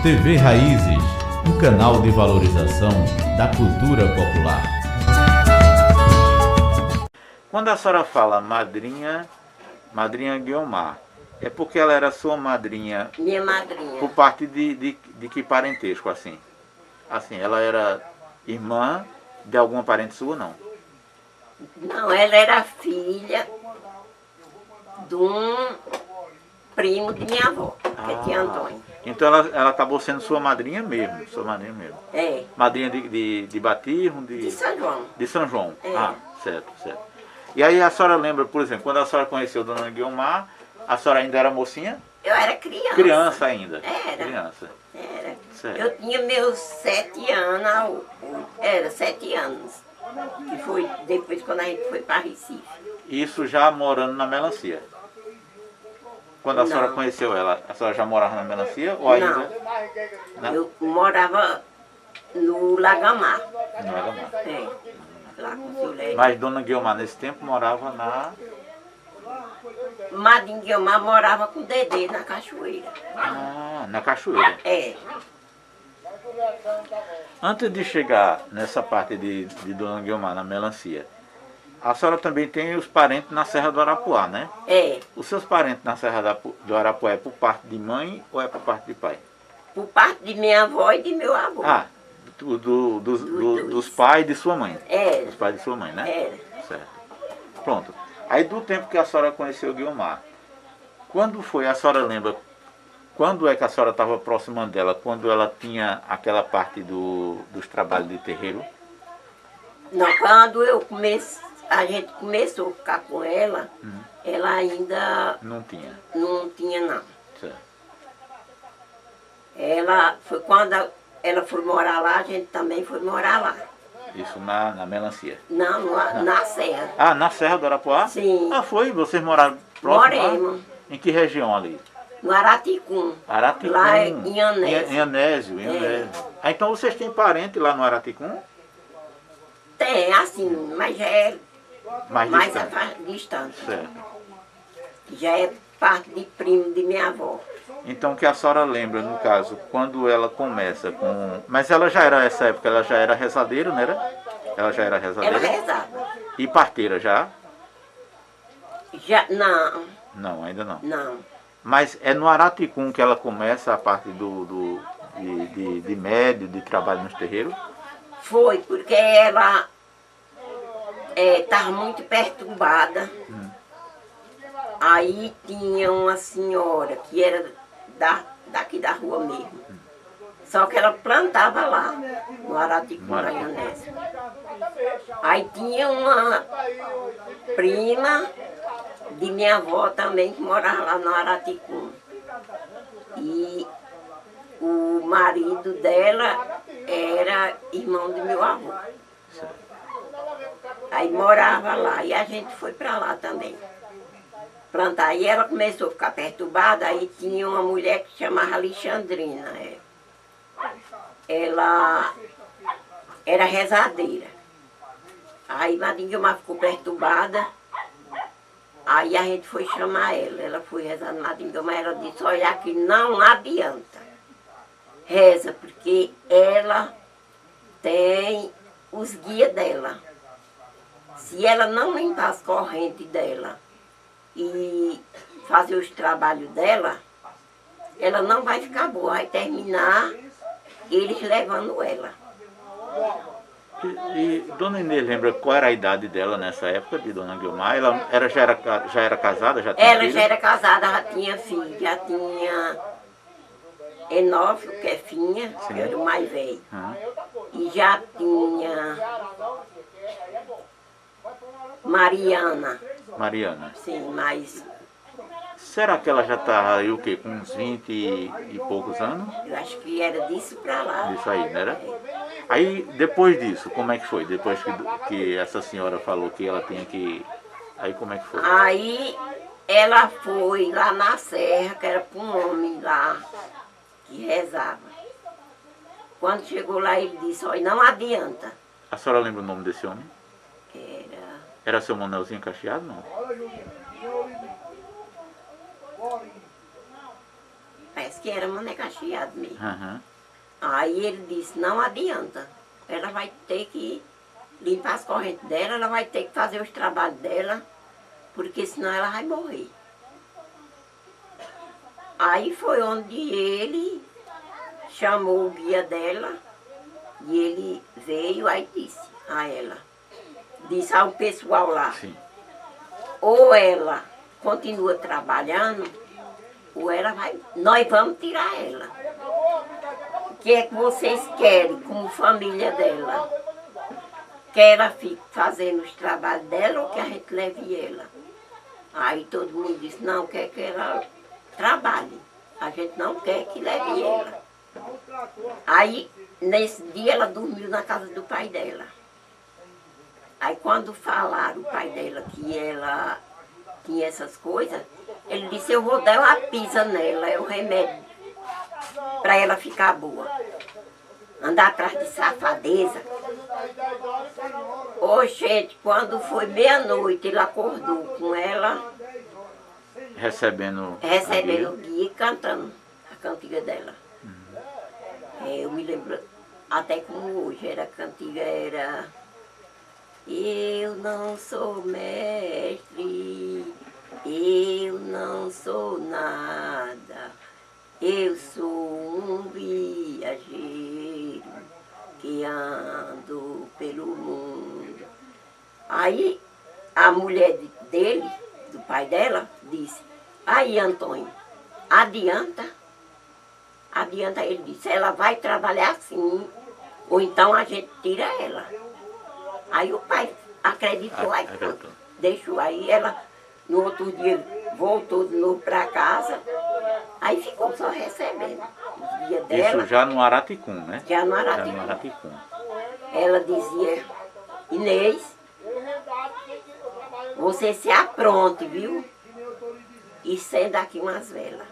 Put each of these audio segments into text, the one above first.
TV Raízes, um canal de valorização da cultura popular. Quando a senhora fala madrinha Guiomar, é porque ela era sua madrinha? Minha madrinha. Por parte de que parentesco, assim? Assim, ela era irmã de alguma parente sua, não? Não, ela era filha de um primo de minha avó, que é tia Antônia. Então ela acabou sendo sua madrinha mesmo, É. Madrinha de batismo? De São João. De São João. É. Ah, certo. E aí a senhora lembra, por exemplo, quando a senhora conheceu Dona Guiomar, a senhora ainda era mocinha? Eu era criança. Criança ainda? Era. Criança. Era. Certo. Eu tinha meus 7 anos, era 7 anos, que foi depois quando a gente foi para Recife. Isso já morando na melancia? Quando a senhora conheceu ela, a senhora já morava na melancia ou ainda? Não. Eu morava no Lagamar. No Lagamar. É. Lá com o seu Léo. Mas Dona Guiomar nesse tempo morava na... Madrinha Guiomar morava com o Dedê na Cachoeira. Ah, na Cachoeira. É. Antes de chegar nessa parte de Dona Guiomar, na melancia, a senhora também tem os parentes na Serra do Arapuá, né? É. Os seus parentes na Serra do Arapuá é por parte de mãe ou é por parte de pai? Por parte de minha avó e de meu avô. Ah, dos pais de sua mãe. É. Dos pais de sua mãe, né? Era. Certo. Pronto. Aí do tempo que a senhora conheceu Guiomar, quando foi, a senhora lembra, quando é que a senhora estava próxima dela? Quando ela tinha aquela parte dos trabalhos de terreiro? Não, quando a gente começou a ficar com ela, ela ainda Não tinha. não tinha não. Certo. Ela foi quando ela foi morar lá, a gente também foi morar lá. Isso na melancia? Não, na Serra. Ah, na Serra do Arapuá? Sim. Ah, foi? Vocês moraram próximo lá? Moremos. Em que região ali? No Araticum. Araticum. Lá em Anésio. Em Anésio. Ah, então vocês têm parente lá no Araticum? Tem, assim, mas já é Mais mais distante. distante. Certo. Já é parte de primo de minha avó. Então, o que a senhora lembra, no caso, quando ela começa com... Mas ela já era, nessa época, ela já era rezadeira, não era? Ela já era rezadeira? Ela rezava. E parteira já? Já, não, Não, ainda não. não. Mas é no Araticum que ela começa a parte de médio, de trabalho nos terreiros? Foi porque ela estava muito perturbada. Aí tinha uma senhora que era daqui da rua mesmo. Só que ela plantava lá, no Araticum, lá em Anésio. Aí tinha uma prima de minha avó também que morava lá no Araticum. E o marido dela era irmão de meu avô. Aí morava lá e a gente foi para lá também plantar. E ela começou a ficar perturbada, aí tinha uma mulher que chamava Alexandrina. Ela era rezadeira. Aí Madrinha Guiomar ficou perturbada, aí a gente foi chamar ela. Ela foi rezar na Madrinha Guiomar, ela disse, olha, aqui não adianta. Reza, porque ela tem os guias dela. Se ela não limpar as correntes dela e fazer os trabalhos dela, ela não vai ficar boa, vai terminar eles levando ela. E Dona Inês lembra qual era a idade dela nessa época, de Dona Guiomar? Ela já era casada? Já tinha Ela filho? já era casada, já tinha filho, já tinha Enófilo, que é Finha, que era o mais velho. E já tinha Mariana. Mariana. Sim, mas Será que ela já está aí o quê? Com uns 20 e poucos anos? eu acho que era disso pra lá. Isso aí, não era? Aí, depois disso, como é que foi? Depois que essa senhora falou que ela tinha que... Aí, como é que foi? Aí ela foi lá na serra, que era para um homem lá, que rezava. Quando chegou lá, ele disse, olha, não adianta. A senhora lembra o nome desse homem? Era seu Manelzinho Cacheado, não? Parece que era mané cacheado mesmo. Aham. Aí ele disse, não adianta. Ela vai ter que limpar as correntes dela, ela vai ter que fazer os trabalhos dela, porque senão ela vai morrer. Aí foi onde ele chamou o guia dela e ele veio aí disse a ela, disse ao pessoal lá, Sim. ou ela continua trabalhando, ou ela vai, nós vamos tirar ela. O que é que vocês querem como família dela? Quer ela fique fazendo os trabalhos dela ou que a gente leve ela? Aí todo mundo disse, não, quer que ela trabalhe. A gente não quer que leve ela. Aí, nesse dia, ela dormiu na casa do pai dela. Aí, quando falaram o pai dela que ela tinha essas coisas, ele disse, eu vou dar uma pisa nela, é o remédio para ela ficar boa. Andar atrás de safadeza. Ô, gente, quando foi meia-noite, ele acordou com ela, Recebendo o guia e cantando a cantiga dela. Eu me lembro, até como hoje, a cantiga era eu não sou mestre, eu não sou nada, eu sou um viajeiro que ando pelo mundo. Aí a mulher dele, do pai dela, disse, aí Antônio, adianta? Adianta, ele disse, ela vai trabalhar assim, ou então a gente tira ela. Aí o pai acreditou, aí pronto, deixou. Aí ela, no outro dia, voltou de novo para casa, aí ficou só recebendo os dias dela. Isso já no Araticum, né? Já no Já Araticum. no Araticum. Ela dizia, Inês, você se apronte, viu? E acenda aqui umas velas.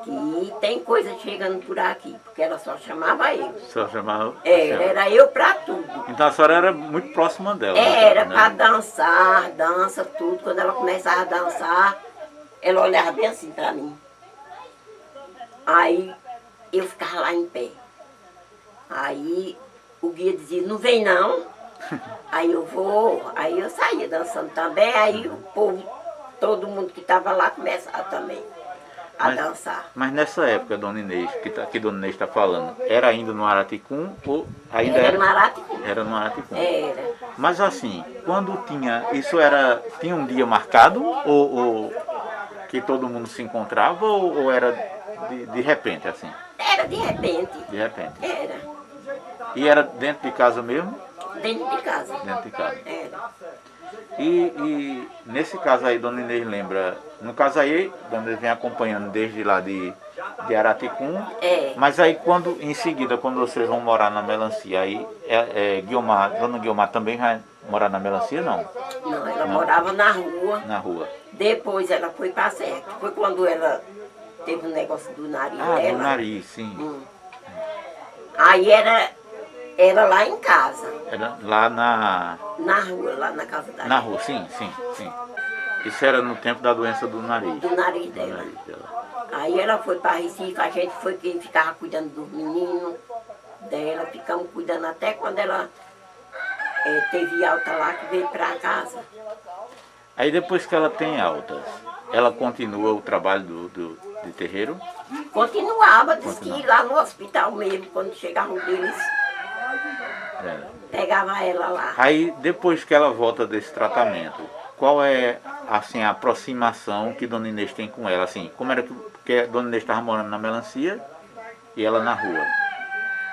Que tem coisa chegando por aqui, porque ela só chamava eu. Só chamava. Era eu pra tudo. Então a senhora era muito próxima dela. Era né? pra dançar, dança, tudo. Quando ela começava a dançar, ela olhava bem assim pra mim. Aí eu ficava lá em pé. Aí o guia dizia, não vem não. Aí eu vou, aí eu saía dançando também, aí o povo, todo mundo que estava lá começava também a dançar. Mas nessa época, dona Inês, que dona Inês está falando, era ainda no Araticum ou ainda Era no Araticum. Era no Araticum. Era. Mas assim, quando isso era, tinha um dia marcado ou que todo mundo se encontrava ou era de repente assim? Era de repente. De repente. Era. E era dentro de casa mesmo? Dentro de casa. Dentro de casa. Era. E nesse caso aí, dona Inês lembra, no caso aí, dona Inês vem acompanhando desde lá de Araticum, mas aí quando, em seguida, quando vocês vão morar na Melancia, aí dona Guiomar também vai morar na Melancia, não? Não, ela morava na rua. Na rua. Depois ela foi para Serra. Foi quando ela teve um negócio do nariz dela. Do nariz, sim. Aí era lá em casa. Era lá na rua, lá na casa da Na rua, sim. Isso era no tempo da doença do nariz. Do nariz dela. Aí ela foi para Recife, a gente foi quem ficava cuidando dos meninos dela, ficamos cuidando até quando ela teve alta lá, que veio para casa. Aí depois que ela tem altas, ela continua o trabalho de terreiro? Continuava, disse que lá no hospital mesmo, quando chegava o deles, pegava ela lá. Aí depois que ela volta desse tratamento, qual é assim, a aproximação que dona Inês tem com ela? Assim, como era que a dona Inês estava morando na Melancia e ela na rua?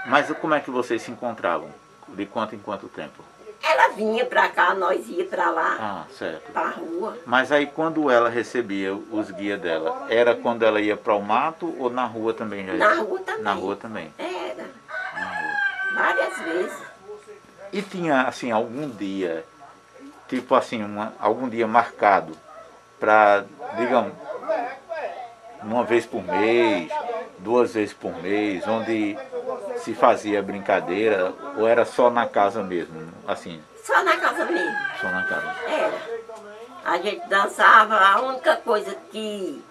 Mas como é que vocês se encontravam? De quanto em quanto tempo? Ela vinha pra cá, nós ia pra lá, Ah, certo. pra rua. Mas aí quando ela recebia os guias dela, era quando ela ia para o mato ou na rua também? Na rua também. Na rua também? Era, Na rua. várias vezes. E tinha assim algum dia, tipo assim, algum dia marcado para, digamos, uma vez por mês, 2 vezes por mês, onde se fazia brincadeira ou era só na casa mesmo, assim? Só na casa mesmo. Só na casa. Era. A gente dançava, a única coisa que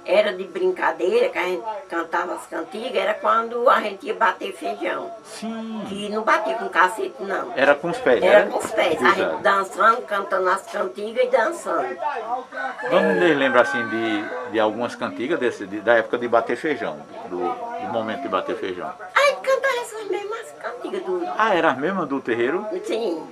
era de brincadeira, que a gente cantava as cantigas, era quando a gente ia bater feijão. Sim. Que não batia com cacete, não. Era com os pés, né? Era com os pés. A Exato. gente dançando, cantando as cantigas e dançando. Dona Inês lembra assim de algumas cantigas da época de bater feijão, do momento de bater feijão. A gente cantava essas mesmas cantigas do... Ah, era as mesmas do terreiro? Sim.